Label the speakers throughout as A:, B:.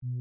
A: Starstruck.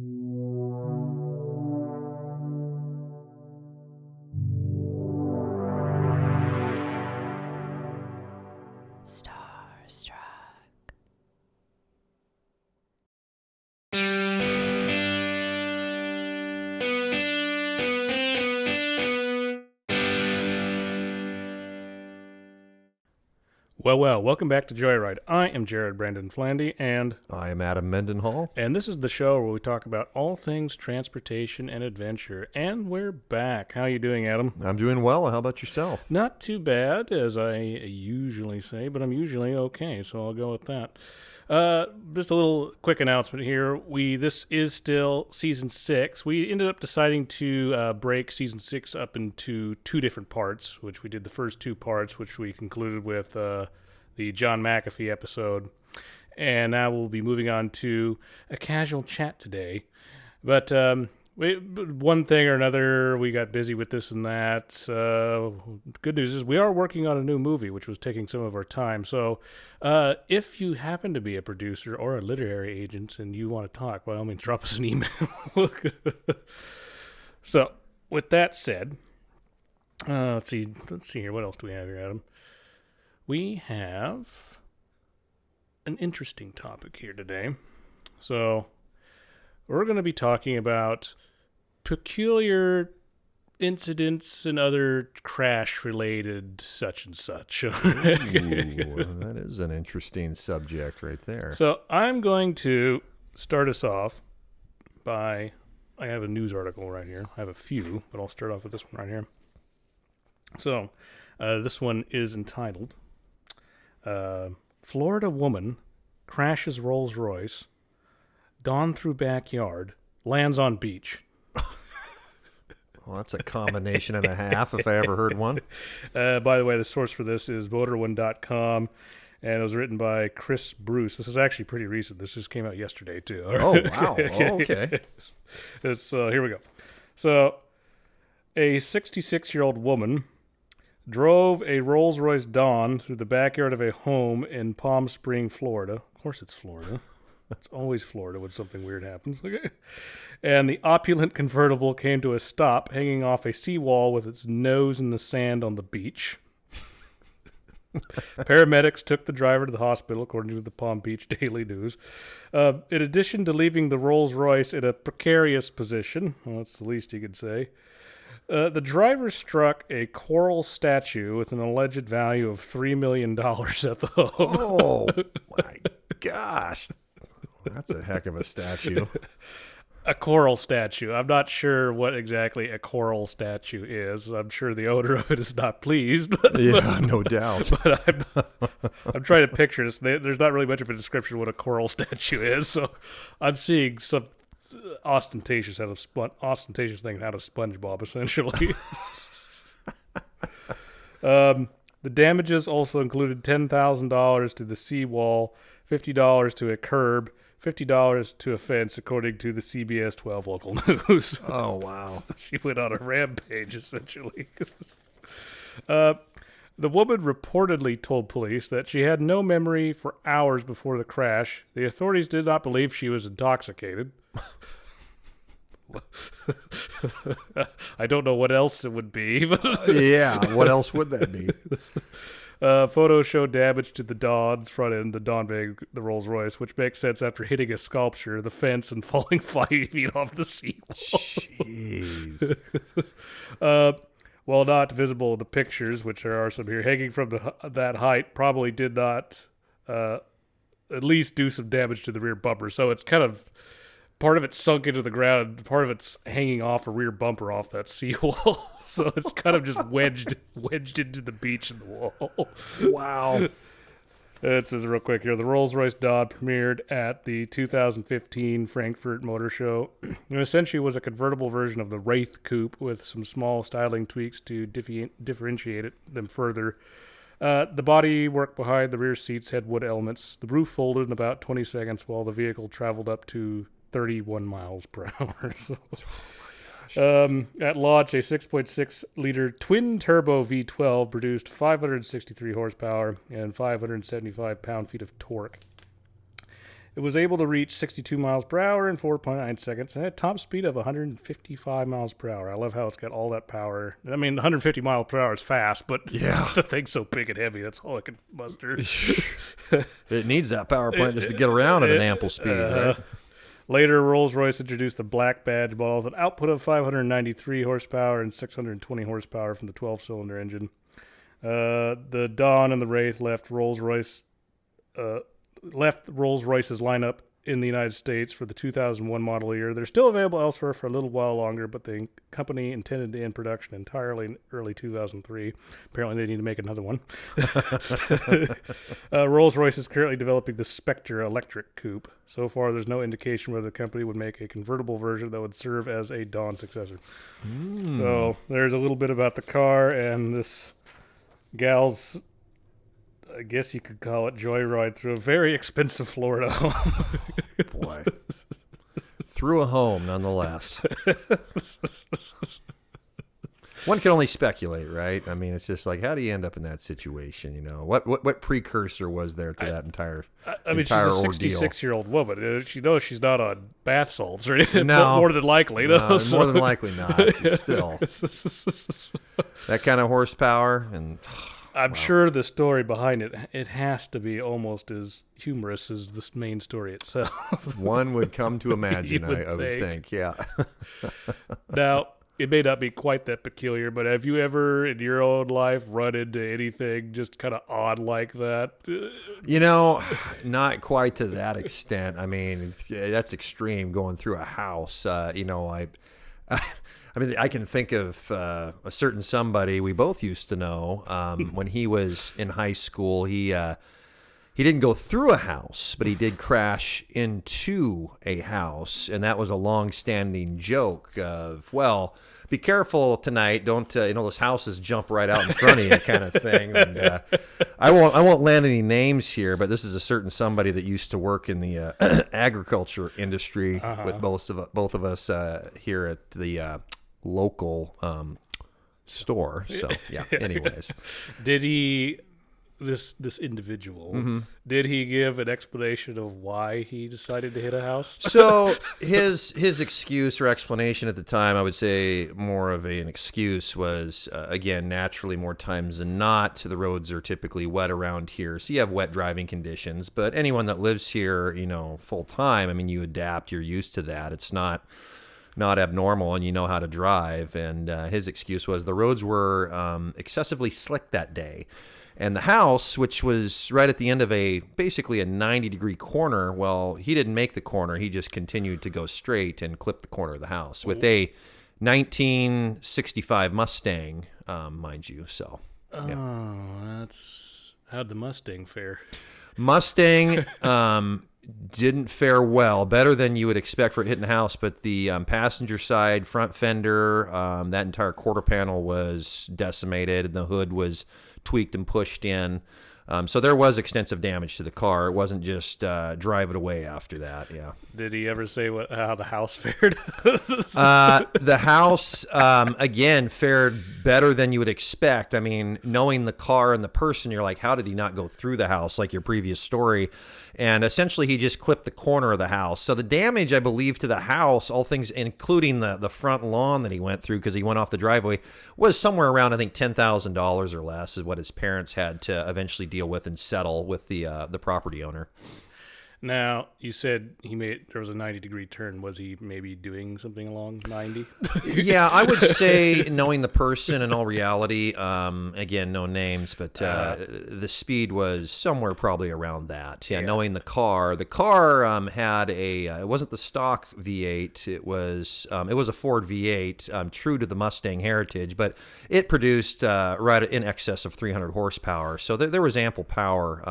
B: Well, welcome back to Joyride. I am Jared Brandon Flandy, and
C: I am Adam Mendenhall.
B: this is the show where we talk about all things transportation and adventure. And we're back. How you doing, Adam?
C: I'm doing well. How about yourself?
B: Not too bad, as I usually say, but I'm usually okay, so I'll go with that. Just a little quick announcement here. This is still season 6. We ended up deciding to break season 6 up into 2 different parts, which we did the first 2 parts, which we concluded with the John McAfee episode. And now we'll be moving on to a casual chat today. But one thing or another, we got busy with this and that. Good news is we are working on a new movie, which was taking some of our time. So if you happen to be a producer or a literary agent and you want to talk, by all means, drop us an email. So with that said, let's see here. What else do we have here, Adam? We have an interesting topic here today. So we're going to be talking about peculiar incidents and other crash-related such and such.
C: Ooh, that is an interesting subject right there.
B: So I'm going to start us off by, I have a news article right here. I have a few, but I'll start off with this one right here. So this one is entitled, Florida woman crashes Rolls Royce, dawn through backyard, lands on beach.
C: Well, that's a combination and a half if I ever heard one.
B: By the way, the source for this is motorone.com, and it was written by Chris Bruce. This is actually pretty recent. This just came out yesterday, too.
C: Oh, wow. Oh, okay.
B: It's here we go. So, a 66-year-old woman drove a Rolls-Royce Dawn through the backyard of a home in Palm Springs, Florida. Of course it's Florida. It's always Florida when something weird happens. Okay. And the opulent convertible came to a stop, hanging off a seawall with its nose in the sand on the beach. Paramedics took the driver to the hospital, according to the Palm Beach Daily News. In addition to leaving the Rolls-Royce in a precarious position, well, that's the least you could say, the driver struck a coral statue with an alleged value of $3 million at the home.
C: Oh, my gosh. That's a heck of a statue.
B: A coral statue. I'm not sure what exactly a coral statue is. I'm sure the owner of it is not pleased.
C: Yeah, no doubt.
B: But I'm trying to picture this. There's not really much of a description of what a coral statue is, so I'm seeing some ostentatious thing out of SpongeBob, essentially. The damages also included $10,000 to the seawall, $50 to a curb, $50 to a fence, according to the CBS 12 local news.
C: Oh, wow.
B: She went on a rampage, essentially. The woman reportedly told police that she had no memory for hours before the crash. The authorities did not believe she was intoxicated. I don't know what else it would be.
C: Yeah, what else would that be?
B: Photos show damage to the Dawn's front end, the Dawn being the Rolls Royce, which makes sense after hitting a sculpture, the fence, and falling 5 feet off the seawall.
C: Jeez.
B: While not visible in the pictures, which there are some here, hanging from that height probably did not at least do some damage to the rear bumper. So it's kind of, part of it's sunk into the ground, part of it's hanging off a rear bumper off that seawall. So it's kind of just wedged into the beach and the wall.
C: Wow.
B: It says real quick here, the Rolls-Royce Dawn premiered at the 2015 Frankfurt Motor Show. It essentially was a convertible version of the Wraith Coupe with some small styling tweaks to differentiate them further. The body work behind the rear seats had wood elements. The roof folded in about 20 seconds while the vehicle traveled up to 31 miles per hour. So, at launch, a 6.6-liter twin-turbo V12 produced 563 horsepower and 575 pound-feet of torque. It was able to reach 62 miles per hour in 4.9 seconds and had a top speed of 155 miles per hour. I love how it's got all that power. I mean, 150 miles per hour is fast, but
C: Yeah.
B: the thing's so big and heavy, that's all it can muster.
C: It needs that power plant just to get around at an ample speed, right?
B: Later, Rolls-Royce introduced the Black Badge model with an output of 593 horsepower and 620 horsepower from the 12-cylinder engine. The Dawn and the Wraith left Rolls-Royce's lineup in the United States for the 2001 model year. They're still available elsewhere for a little while longer, but the company intended to end production entirely in early 2003. Apparently, they need to make another one. Rolls-Royce is currently developing the Spectre electric coupe. So far, there's no indication whether the company would make a convertible version that would serve as a Dawn successor. So there's a little bit about the car and this gal's, I guess you could call it, joyride through a very expensive Florida home.
C: Boy. Through a home, nonetheless. One can only speculate, right? I mean, it's just like, how do you end up in that situation? You know, what precursor was there to that entire
B: I mean, she's a
C: ordeal?
B: 66-year-old woman. She knows she's not on bath salts or anything.
C: No.
B: More than likely. No, so.
C: More than likely not. Still. That kind of horsepower and...
B: I'm sure the story behind it has to be almost as humorous as the main story itself.
C: One would come to imagine, I would think, yeah.
B: Now, it may not be quite that peculiar, but have you ever in your own life run into anything just kind of odd like that?
C: You know, not quite to that extent. I mean, that's extreme going through a house. You know, I mean, I can think of a certain somebody we both used to know when he was in high school. He didn't go through a house, but he did crash into a house, and that was a long-standing joke of, well, be careful tonight. Don't those houses jump right out in front of you, kind of thing. And I won't land any names here, but this is a certain somebody that used to work in the agriculture industry with both of us here at the local store. So yeah. Anyways,
B: did he? This individual, did he give an explanation of why he decided to hit a house?
C: So his excuse or explanation at the time, I would say more of an excuse, was, again, naturally more times than not, the roads are typically wet around here. So you have wet driving conditions. But anyone that lives here, you know, full time, I mean, you adapt, you're used to that. It's not abnormal, and you know how to drive. And his excuse was the roads were excessively slick that day. And the house, which was right at the end of basically a 90-degree corner, well, he didn't make the corner. He just continued to go straight and clip the corner of the house with a 1965 Mustang, mind you. So,
B: yeah. How'd the Mustang fare?
C: Mustang didn't fare well, better than you would expect for it hitting a house. But the passenger side front fender, that entire quarter panel was decimated, and the hood was tweaked and pushed in. So there was extensive damage to the car. It wasn't just drive it away after that. Yeah.
B: Did he ever say how the house fared?
C: The house, again, fared better than you would expect. I mean, knowing the car and the person, you're like, how did he not go through the house like your previous story? And essentially, he just clipped the corner of the house. So the damage, I believe, to the house, all things including the front lawn that he went through because he went off the driveway, was somewhere around, I think, $10,000 or less is what his parents had to eventually deal with and settle with the property owner.
B: Now, you said there was a 90-degree turn. Was he maybe doing something along 90?
C: Yeah, I would say, knowing the person in all reality, again, no names, but the speed was somewhere probably around that. Yeah, knowing the car had it wasn't the stock V8. It was a Ford V8, true to the Mustang heritage, but it produced right in excess of 300 horsepower. So there was ample power,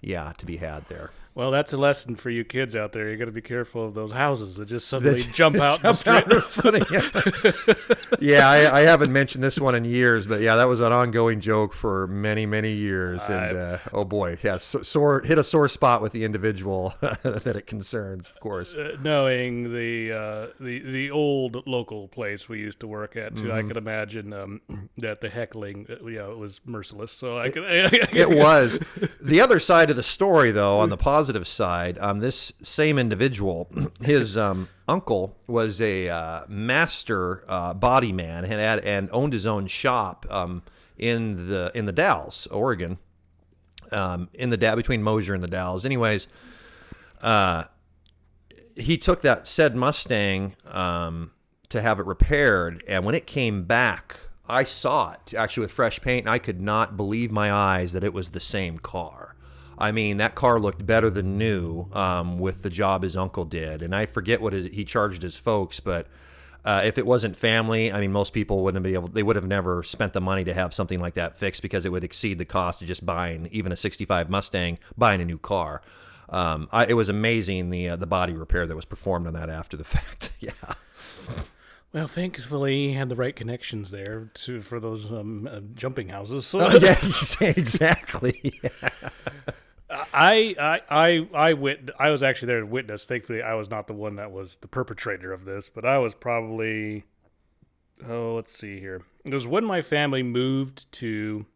C: to be had there.
B: Well, that's a lesson for you kids out there. You got to be careful of those houses that just suddenly jump out the street.
C: Yeah, I haven't mentioned this one in years, but yeah, that was an ongoing joke for many, many years. And oh boy, yeah, hit a sore spot with the individual that it concerns, of course.
B: Knowing the old local place we used to work at too, I could imagine that the heckling, it was merciless. So it
C: was. The other side of the story, though, on the positive positive side, this same individual, his uncle was a master body man and owned his own shop in the Dalles, Oregon, between Mosier and the Dalles. Anyways, he took that said Mustang to have it repaired, and when it came back, I saw it actually with fresh paint, and I could not believe my eyes that it was the same car. I mean, that car looked better than new with the job his uncle did, and I forget what he charged his folks, but if it wasn't family, I mean, most people wouldn't be able. They would have never spent the money to have something like that fixed because it would exceed the cost of just buying even a '65 Mustang, buying a new car. It was amazing the body repair that was performed on that after the fact. Yeah.
B: Well, thankfully, he had the right connections there for those jumping houses. So
C: Yeah, exactly.
B: I was actually there to witness. Thankfully, I was not the one that was the perpetrator of this, but I was probably, let's see here. It was when my family moved to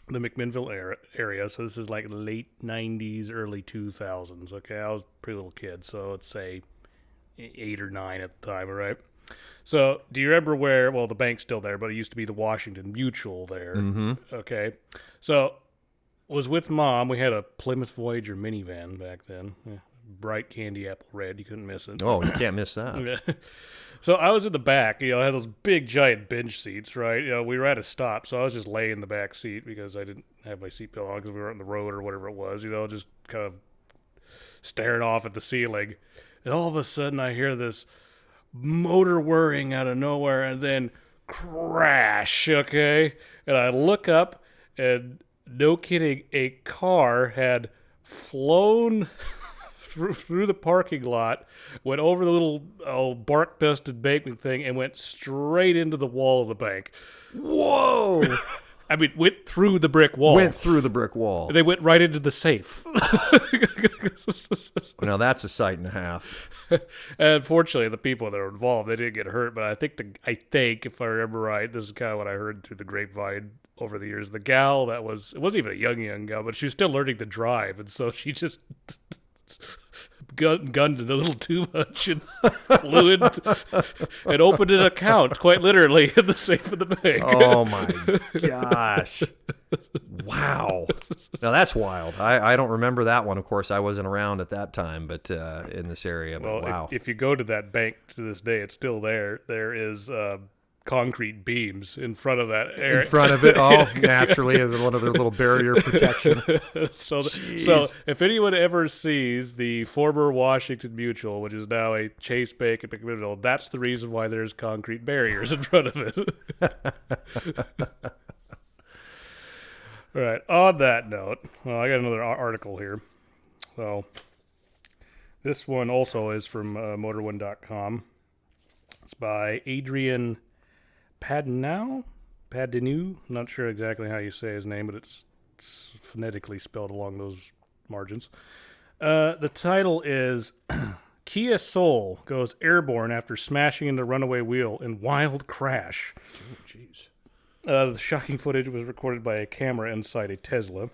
B: the McMinnville area, so this is like late 90s, early 2000s, okay? I was a pretty little kid, so let's say 8 or 9 at the time, all right? So, do you remember where, well, the bank's still there, but it used to be the Washington Mutual there, okay? So, was with Mom. We had a Plymouth Voyager minivan back then. Yeah, bright candy apple red. You couldn't miss it.
C: Oh, you can't miss that.
B: So I was in the back. I had those big, giant bench seats, right? We were at a stop, so I was just laying in the back seat because I didn't have my seatbelt on because we were on the road or whatever it was, just kind of staring off at the ceiling. And all of a sudden I hear this motor whirring out of nowhere and then crash, okay? And I look up and no kidding, a car had flown through the parking lot, went over the little bark-dusted banking thing, and went straight into the wall of the bank.
C: Whoa!
B: I mean, went through the brick wall.
C: Went through the brick wall.
B: They went right into the safe.
C: Now that's a sight and a half.
B: And fortunately, the people that were involved, they didn't get hurt. But I think, if I remember right, this is kind of what I heard through the grapevine over the years. The gal it wasn't even a young gal, but she was still learning to drive, and so she just gunned it a little too much and flew in and opened an account, quite literally, in the safe of the bank.
C: Oh my gosh. Wow. Now that's wild. I don't remember that one. Of course, I wasn't around at that time, but in this area. But
B: well,
C: wow.
B: If you go to that bank to this day, it's still there. There is concrete beams in front of that area.
C: In front of it, naturally, as one of their little barrier protection.
B: So if anyone ever sees the former Washington Mutual, which is now a Chase Bank at McMinnville, that's the reason why there's concrete barriers in front of it. All right, on that note, well, I got another article here. So this one also is from motorone.com. It's by Adrian Padeneau? I'm not sure exactly how you say his name, but it's phonetically spelled along those margins. The title is Kia Soul goes airborne after smashing into runaway wheel in wild crash.
C: Oh, jeez.
B: The shocking footage was recorded by a camera inside a Tesla.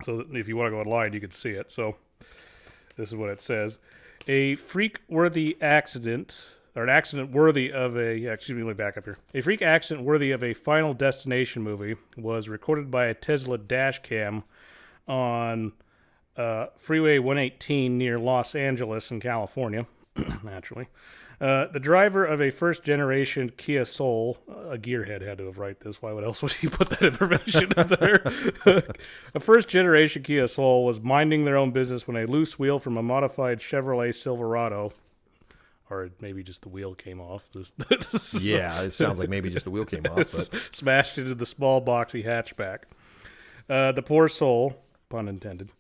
B: So if you want to go online, you can see it. So this is what it says. A freak-worthy accident... or an accident worthy of let me back up here. A freak accident worthy of a Final Destination movie was recorded by a Tesla dash cam on Freeway 118 near Los Angeles in California, naturally. The driver of a first-generation Kia Soul, a gearhead had to have written this. Why else would he put that information in there? A first-generation Kia Soul was minding their own business when a loose wheel from a modified Chevrolet Silverado, or maybe just the wheel came off.
C: Yeah, it sounds like maybe just the wheel came off. But
B: smashed into the small boxy hatchback. The poor soul, pun intended,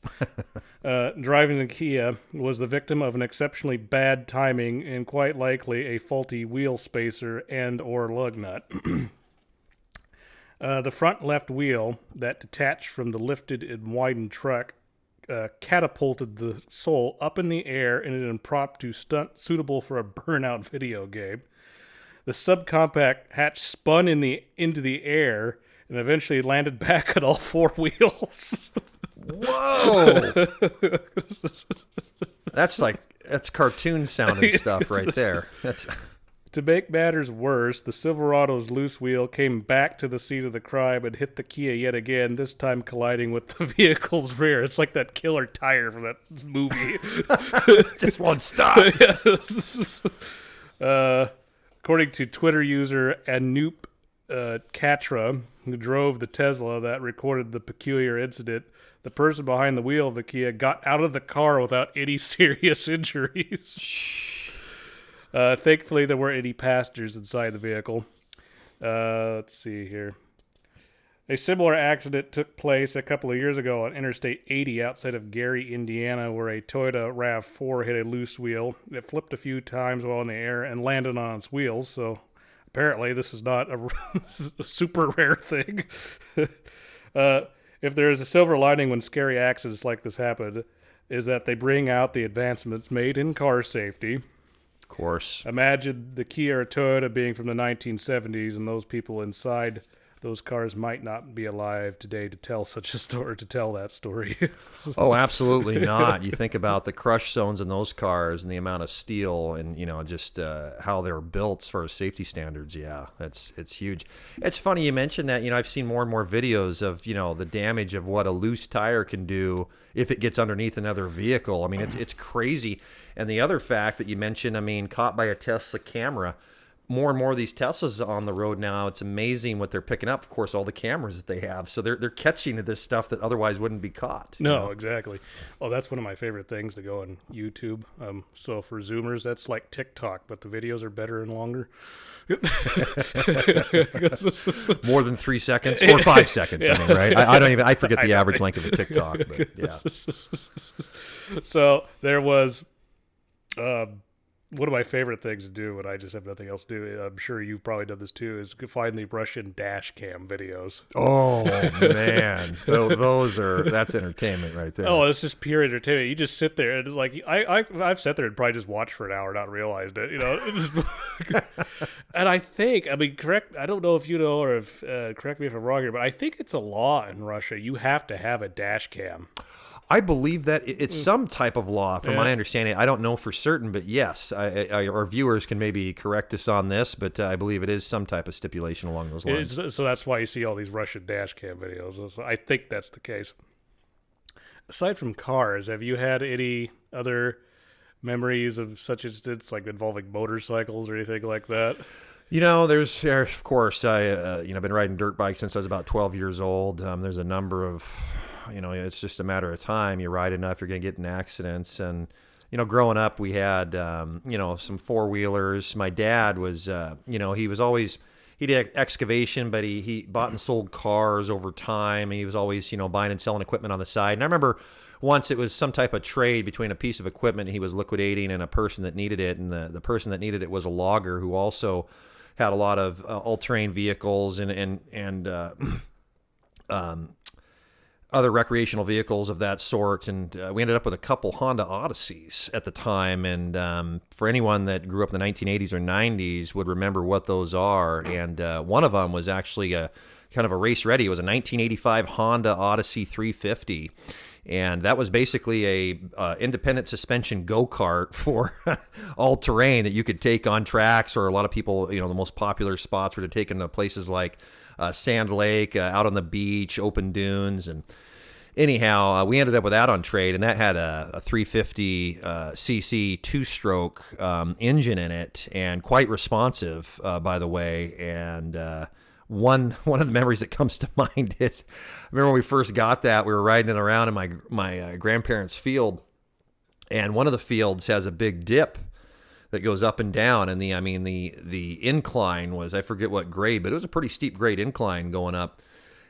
B: driving the Kia was the victim of an exceptionally bad timing and quite likely a faulty wheel spacer and or lug nut. The front left wheel that detached from the lifted and widened truck catapulted the Soul up in the air in an impromptu stunt suitable for a burnout video game. The subcompact hatch spun into the air and eventually landed back on all four wheels.
C: Whoa! That's cartoon sounding stuff right there. That's
B: To make matters worse, the Silverado's loose wheel came back to the scene of the crime and hit the Kia yet again, this time colliding with the vehicle's rear. It's like that killer tire from that movie.
C: just won't stop.
B: According to Twitter user Anoop Katra, who drove the Tesla that recorded the peculiar incident, the person behind the wheel of the Kia got out of the car without any serious injuries. Thankfully, there weren't any passengers inside the vehicle. Let's see here. A similar accident took place a couple of years ago on Interstate 80 outside of Gary, Indiana, where a Toyota RAV4 hit a loose wheel. It flipped a few times while in the air and landed on its wheels, so apparently this is not a super rare thing. If there is a silver lining when scary accidents like this happen, is that they bring out the advancements made in car safety.
C: Course.
B: Imagine the Kia or Toyota being from the 1970s, and those people inside those cars might not be alive today to tell such a story, to tell that story.
C: Oh, absolutely not. You think about the crush zones in those cars and the amount of steel and, just how they're built as far as safety standards. Yeah, it's huge. It's funny you mentioned that. I've seen more and more videos of, the damage of what a loose tire can do if it gets underneath another vehicle. I mean, it's crazy. And the other fact that you mentioned, caught by a Tesla camera, more and more of these Teslas on the road now. It's amazing what they're picking up. Of course, all the cameras that they have, so they're catching this stuff that otherwise wouldn't be caught.
B: No, exactly. Oh, that's one of my favorite things to go on YouTube. So for Zoomers, that's like TikTok, but the videos are better and longer.
C: More than 3 seconds or 5 seconds. Yeah. Right? I forget the average length of a TikTok. But yeah.
B: So there was. One of my favorite things to do when I just have nothing else to do, I'm sure you've probably done this too, is find the Russian dash cam videos.
C: Oh, man. That's entertainment right there.
B: Oh, it's just pure entertainment. You just sit there and it's like, I've sat there and probably just watched for an hour, not realized it, And I think, correct, I don't know if you know or if, correct me if I'm wrong here, but I think it's a law in Russia. You have to have a dash cam.
C: I believe that it's some type of law, from my understanding. I don't know for certain, but yes, our viewers can maybe correct us on this, but I believe it is some type of stipulation along those lines.
B: So that's why you see all these Russian dash cam videos. So I think that's the case. Aside from cars, have you had any other memories of such incidents, like involving motorcycles or anything like that?
C: There's, of course, I've been riding dirt bikes since I was about 12 years old. There's a number of... it's just a matter of time. You ride enough, you're going to get in accidents. And, growing up, we had, some four-wheelers. My dad was, he did excavation, but he bought and sold cars over time. And he was always, buying and selling equipment on the side. And I remember once it was some type of trade between a piece of equipment he was liquidating and a person that needed it. And the person that needed it was a logger who also had a lot of all-terrain vehicles and other recreational vehicles of that sort, and we ended up with a couple Honda Odysseys at the time. And for anyone that grew up in the 1980s or 90s would remember what those are. And one of them was actually a kind of a race ready. It was a 1985 Honda Odyssey 350. And that was basically a independent suspension go-kart for all terrain that you could take on tracks, or a lot of people, the most popular spots were to take into places like Sand Lake, out on the beach, open dunes. And anyhow, we ended up with that on trade, and that had a 350 cc two-stroke engine in it, and quite responsive, by the way. And one of the memories that comes to mind is, I remember when we first got that, we were riding it around in my grandparents' field, and one of the fields has a big dip that goes up and down, and the incline was, I forget what grade, but it was a pretty steep grade incline going up.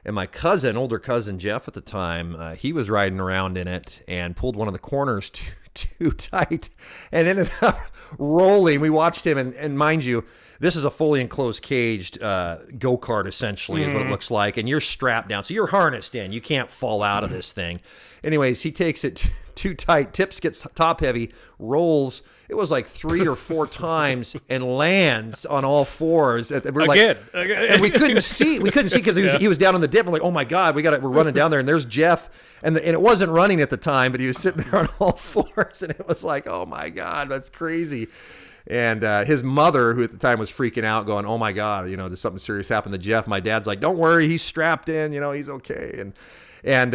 C: And my older cousin Jeff at the time, he was riding around in it and pulled one of the corners too tight and ended up rolling. We watched him, and mind you, this is a fully enclosed caged go-kart, essentially, is what it looks like, and you're strapped down, so you're harnessed in. You can't fall out of this thing. Anyways, he takes it too tight. Tips gets top heavy, rolls. It was like 3 or 4 times and lands on all fours. We're
B: Again.
C: and we couldn't see. We couldn't see because he was down on the dip. We're like, oh my god, we're running down there, and there's Jeff, and it wasn't running at the time, but he was sitting there on all fours, and it was like, oh my god, that's crazy. And his mother, who at the time was freaking out, going, oh my god, there's something serious happened to Jeff. My dad's like, don't worry, he's strapped in, he's okay. And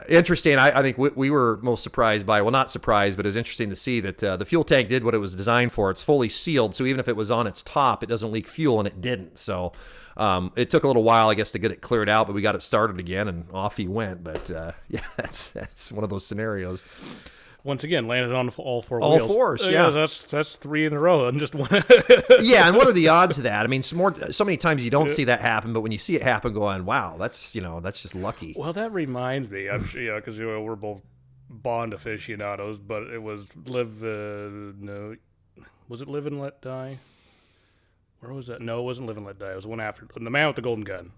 C: interesting, I think we were most surprised by, well, not surprised, but it was interesting to see that the fuel tank did what it was designed for. It's fully sealed, so even if it was on its top, it doesn't leak fuel, and it didn't. So it took a little while, I guess, to get it cleared out, but we got it started again, and off he went. But yeah, that's one of those scenarios.
B: Once again, landed on all four
C: all
B: wheels.
C: All fours, yeah.
B: That's 3 in a row and just one.
C: Yeah, and what are the odds of that? I mean, so many times you don't see that happen, but when you see it happen, going, wow, that's just lucky.
B: Well, that reminds me, I'm sure, because we're both Bond aficionados, but it was was it Live and Let Die? Where was that? No, it wasn't Live and Let Die. It was the one after, The Man with the Golden Gun.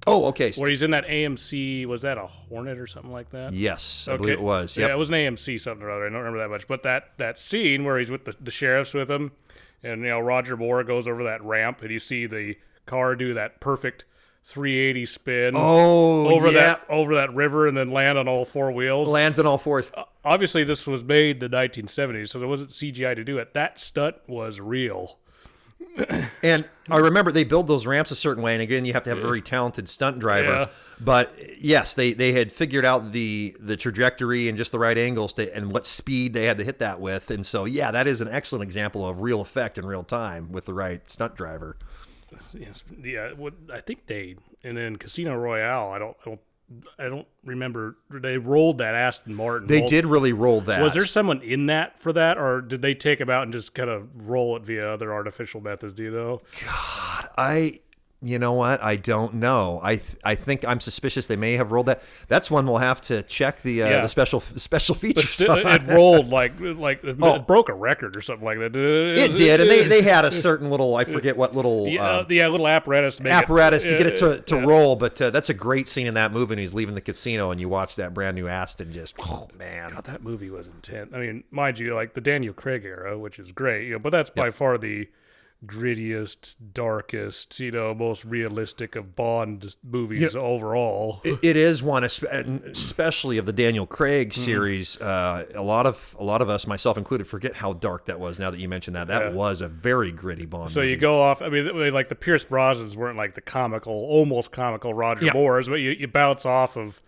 C: Oh, okay.
B: Where he's in that AMC, was that a Hornet or something like that?
C: Yes, I believe it was. Yep.
B: Yeah, it was an AMC something or other. I don't remember that much. But that scene where he's with the sheriffs with him, and Roger Moore goes over that ramp, and you see the car do that perfect 380 spin over that river and then land on all 4 wheels.
C: Lands on all 4s.
B: Obviously, this was made in the 1970s, so there wasn't CGI to do it. That stunt was real.
C: And I remember they build those ramps a certain way, and again, you have to have a very talented stunt driver.
B: Yeah.
C: But yes, they had figured out the trajectory and just the right angles and what speed they had to hit that with. And so, yeah, that is an excellent example of real effect in real time with the right stunt driver.
B: Yes, yeah. I think and then Casino Royale. I don't remember. They rolled that Aston Martin.
C: They did really roll that.
B: Was there someone in that for that, or did they take him out and just kind of roll it via other artificial methods? Do you know?
C: God, you know what? I don't know. I think I'm suspicious they may have rolled that. That's one we'll have to check the special features.
B: It rolled like it broke a record or something like that.
C: It did, and they had a certain little, I forget what little
B: little apparatus to
C: get it to roll. But that's a great scene in that movie. And he's leaving the casino, and you watch that brand new Aston. Just man,
B: God, that movie was intense. I mean, mind you, like the Daniel Craig era, which is great, but that's by far the grittiest, darkest, most realistic of Bond movies overall.
C: It is one, especially of the Daniel Craig series. A lot of us, myself included, forget how dark that was. Now that you mentioned that, that was a very gritty Bond.
B: So
C: movie.
B: You go off. I mean, like the Pierce Brosnans weren't like the almost comical Roger Moores, but you bounce off of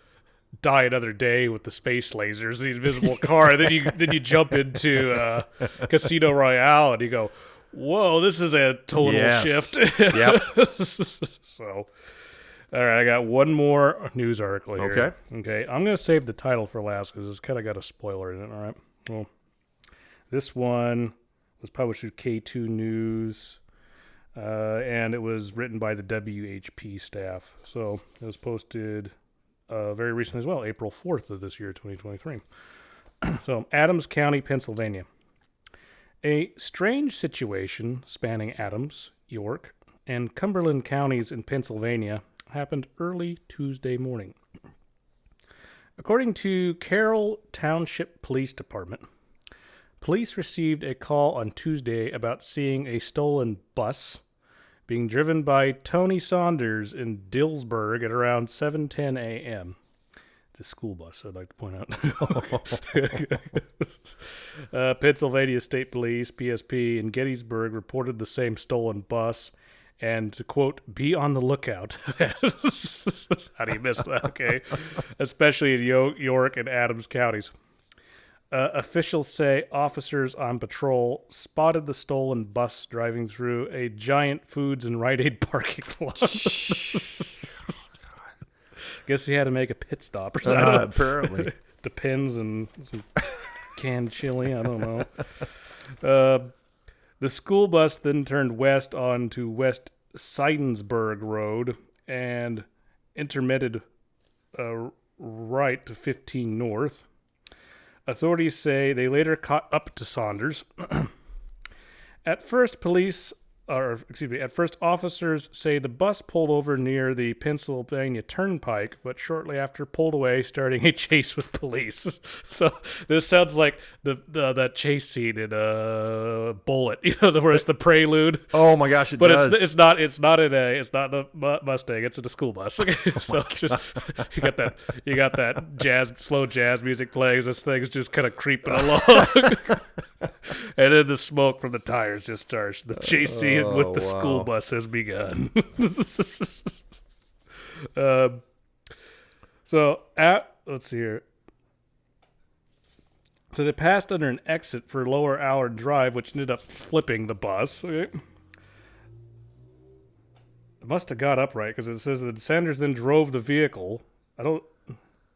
B: Die Another Day with the space lasers, the invisible car, then you jump into Casino Royale, and you go, whoa, this is a total shift.
C: Yep.
B: So, all right, I got one more news article here. Okay. I'm going to save the title for last because it's kind of got a spoiler in it, all right? Well, this one was published with K2 News, and it was written by the WHP staff. So it was posted very recently as well, April 4th of this year, 2023. So, Adams County, Pennsylvania. A strange situation spanning Adams, York, and Cumberland counties in Pennsylvania happened early Tuesday morning. According to Carroll Township Police Department, police received a call on Tuesday about seeing a stolen bus being driven by Tony Saunders in Dillsburg at around 7:10 a.m. It's a school bus, I'd like to point out. Pennsylvania State Police, PSP, in Gettysburg reported the same stolen bus and to, quote, be on the lookout. How do you miss that? Okay. Especially in York and Adams counties. Officials say officers on patrol spotted the stolen bus driving through a giant Foods and Rite Aid parking lot. Guess he had to make a pit stop or something.
C: Apparently.
B: Depends on some canned chili. I don't know. The school bus then turned west onto West Seidensburg Road and intermitted right to 15 North. Authorities say they later caught up to Saunders. At first, police At first, officers say the bus pulled over near the Pennsylvania Turnpike, but shortly after pulled away, starting a chase with police. So this sounds like that chase scene in Bullet, where it's the prelude.
C: Oh my gosh, it
B: But
C: does.
B: it's not a Mustang. It's in a school bus. So it's just you got that slow jazz music playing. This thing's just kind of creeping along, and then the smoke from the tires just starts. The chase scene with the school bus has begun. Let's see here. So they passed under an exit for lower hour drive, which ended up flipping the bus. Okay. It must have got upright because it says that Sanders then drove the vehicle.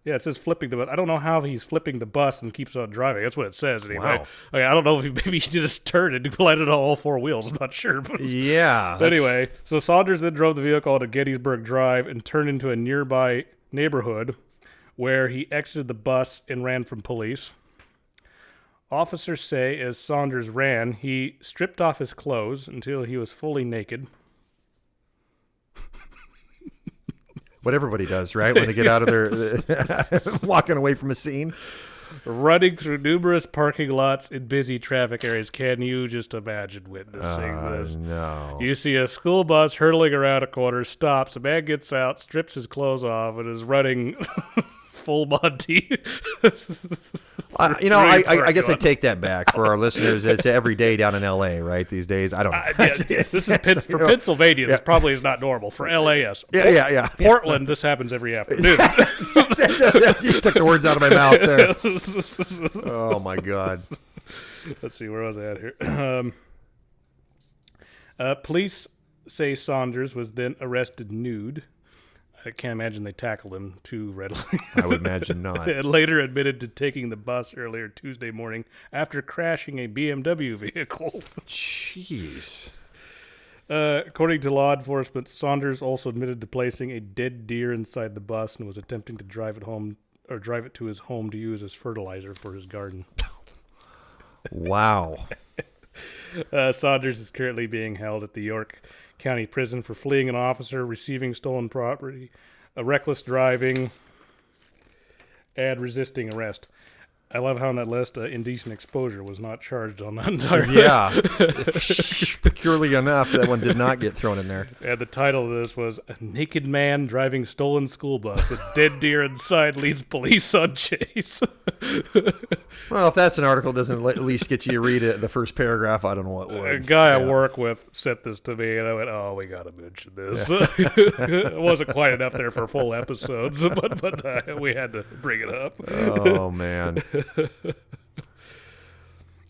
B: Yeah, it says flipping the bus. I don't know how he's flipping the bus and keeps on driving. That's what it says anyway.
C: Wow.
B: Okay, I don't know if maybe he just turned and landed on all four wheels. I'm not sure. But
C: Yeah.
B: But anyway, so Saunders then drove the vehicle onto Gettysburg Drive and turned into a nearby neighborhood where he exited the bus and ran from police. Officers say as Saunders ran, he stripped off his clothes until he was fully naked.
C: What everybody does, right? When they get out of their walking away from a scene.
B: Running through numerous parking lots in busy traffic areas. Can you just imagine witnessing this?
C: No.
B: You see a school bus hurtling around a corner, stops, a man gets out, strips his clothes off, and is running full Monty.
C: I guess I take that back for our listeners. It's every day down in L.A., right? These days, I don't know.
B: This is for Pennsylvania. This probably is not normal. For LAS,
C: Yeah.
B: Portland, this happens every afternoon.
C: You took the words out of my mouth there. Oh my God.
B: Let's see, where was I at here? Police say Saunders was then arrested nude. I can't imagine they tackled him too readily.
C: I would imagine not.
B: And later admitted to taking the bus earlier Tuesday morning after crashing a BMW vehicle.
C: Jeez.
B: According to law enforcement, Saunders also admitted to placing a dead deer inside the bus and was attempting to drive it to his home to use as fertilizer for his garden.
C: Wow.
B: Saunders is currently being held at the York County Prison for fleeing an officer, receiving stolen property, reckless driving, and resisting arrest. I love how on that list, indecent exposure was not charged on that entire list.
C: Yeah. Peculiarly enough, that one did not get thrown in there.
B: And the title of this was "A Naked Man Driving Stolen School Bus with Dead Deer Inside Leads Police on Chase."
C: Well, if that's an article that doesn't at least get you to read it, the first paragraph, I don't know what would.
B: A guy I work with sent this to me, and I went, "Oh, we got to mention this." Yeah. It wasn't quite enough there for full episodes, but we had to bring it up.
C: Oh, man.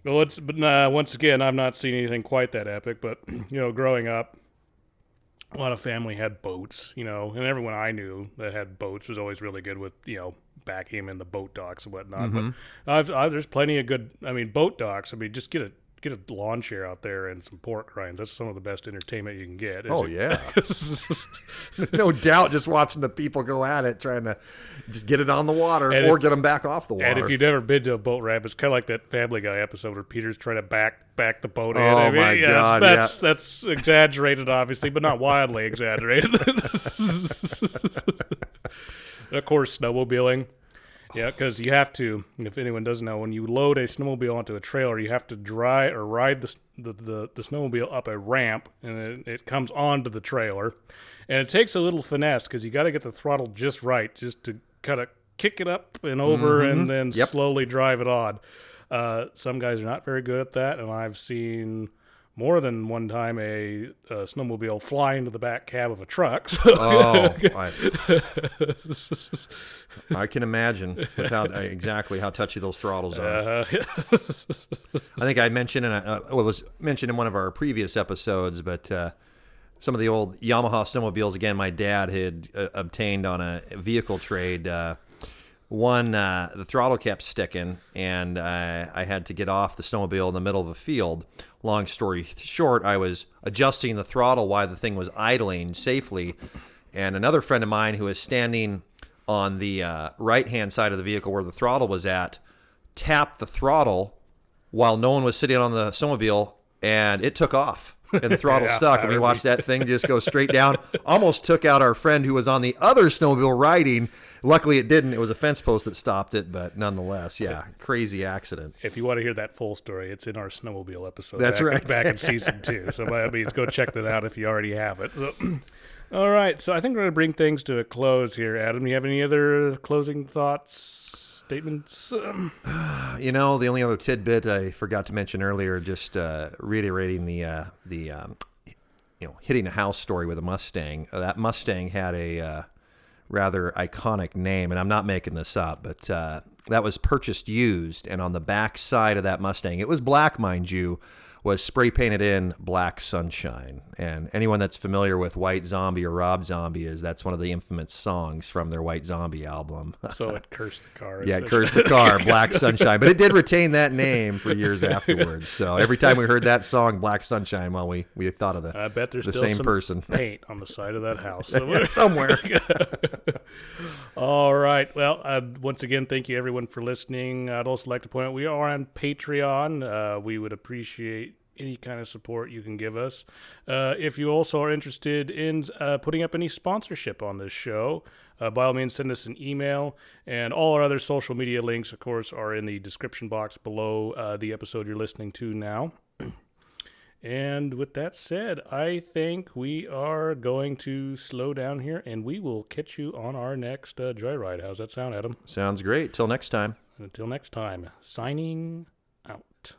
B: Once again, I've not seen anything quite that epic, but, growing up, a lot of family had boats, and everyone I knew that had boats was always really good with, backing them in the boat docks and whatnot. Mm-hmm. But there's plenty of good, boat docks. Just get a lawn chair out there and some pork rinds. That's some of the best entertainment you can get.
C: Yeah. No doubt, just watching the people go at it, trying to just get it on the water get them back off the water.
B: And if you've never been to a boat ramp, it's kind of like that Family Guy episode where Peter's trying to back the boat in.
C: Oh, my God.
B: That's exaggerated, obviously, but not wildly exaggerated. Of course, snowmobiling. Yeah, because you have to, if anyone doesn't know, when you load a snowmobile onto a trailer, you have to ride the snowmobile up a ramp, and it comes onto the trailer. And it takes a little finesse because you got to get the throttle just right, just to kind of kick it up and over and then slowly drive it on. Some guys are not very good at that, and I've seen more than one time a snowmobile fly into the back cab of a truck.
C: I can imagine exactly how touchy those throttles are. I think I mentioned, it was mentioned in one of our previous episodes, but some of the old Yamaha snowmobiles, again, my dad had obtained on a vehicle trade. The throttle kept sticking, and I had to get off the snowmobile in the middle of a field. Long story short, I was adjusting the throttle while the thing was idling safely, and another friend of mine who was standing on the right-hand side of the vehicle where the throttle was at tapped the throttle while no one was sitting on the snowmobile, and it took off. and the throttle
B: Yeah,
C: stuck, and we watched that thing just go straight down. Almost took out our friend who was on the other snowmobile riding. Luckily, it didn't. It was a fence post that stopped it, but nonetheless, yeah, crazy accident.
B: If you want to hear that full story, it's in our snowmobile episode.
C: That's right.
B: Back in season 2. So by all means, go check that out if you already have it. So, all right. So I think we're going to bring things to a close here, Adam. You have any other closing thoughts, statements?
C: You know, the only other tidbit I forgot to mention earlier, just reiterating the hitting a house story with a Mustang. That Mustang had a rather iconic name, and I'm not making this up, but that was purchased used, and on the back side of that Mustang, it was black, mind you, was spray painted in Black Sunshine. And anyone that's familiar with White Zombie or Rob Zombie that's one of the infamous songs from their White Zombie album.
B: So it cursed the car.
C: Yeah, it cursed the car, Black Sunshine. But it did retain that name for years afterwards. So every time we heard that song, Black Sunshine, well, we thought of
B: I bet there's
C: the
B: still
C: same
B: some
C: person.
B: paint on the side of that house
C: Somewhere.
B: All right. Well, once again, thank you everyone for listening. I'd also like to point out we are on Patreon. We would appreciate any kind of support you can give us. If you also are interested in putting up any sponsorship on this show, by all means, send us an email. And all our other social media links, of course, are in the description box below the episode you're listening to now. And with that said, I think we are going to slow down here, and we will catch you on our next Joyride. How's that sound, Adam?
C: Sounds great. Till next time.
B: Until next time, signing out.